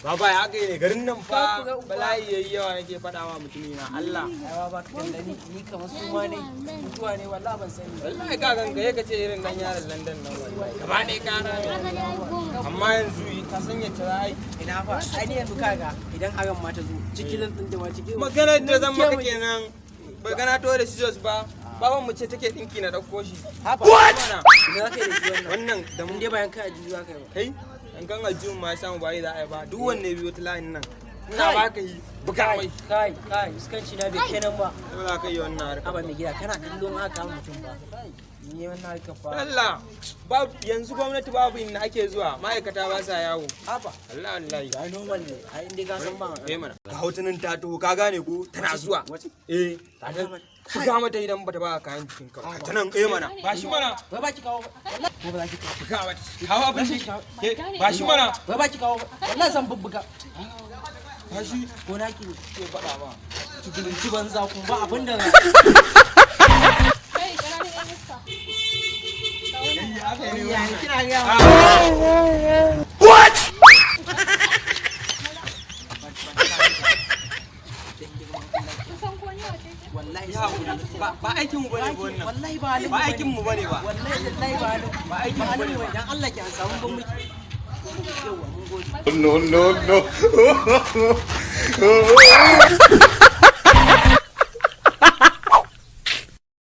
Baba ya kai ne garin nan fa bala'i yayi yawa nake faɗa wa mutumi na Allah. Ai baba ka kalla ni kamar su ma ne mutuwa ne wallahi ban sani. Wallahi ka ganka yake ce irin dan yaron London nan wallahi. Gaba ne kana amma yanzu ka san yace za ina fa ai ni yanzu kaga idan haran ma ta zo ciki zan tsinta ma ciki. Magana da zan maka kenan. Bai gana to da scissors ba. Baban mu ce take dinki na dauko shi. What? Ina kai da shi wannan da mun dai bayan kai ajiyu za ka yi ba. Kai an kan aljihun ma samu bayi za a yi ba duk wanne biyo ta layin nan ina ba ka yi buga mai kai iskanci na bai kenan ba ba za ka yi wannan harka aba mai gida kana kallon haka mutum ba ni wannan harka fa Allah ba yanzu gwamnati babu inda ake zuwa ma'aikata ba sa yawo aba Allah wallahi ai normal ne ai inda ka san ba mana ka hautunin ta to ka gane ko tana zuwa eh buga mata idan bata ba kayan jikin ka ta nan mana ba shi mana wai ba ki kawo wallahi ko ba za ki buga mata kawo abinci ba shi mana wai ba ki kawo wallahi zan bubbuga ba shi ko na ki ke faɗa ba ci banza kun ba abinda za What? Ba aikin mu bane wannan. Wallahi ba halin ba aikin mu bane ba. Wallahi ba halin. Ba aikin mu bane ba. Dan Allah ki an samu ban miki. No, no, no.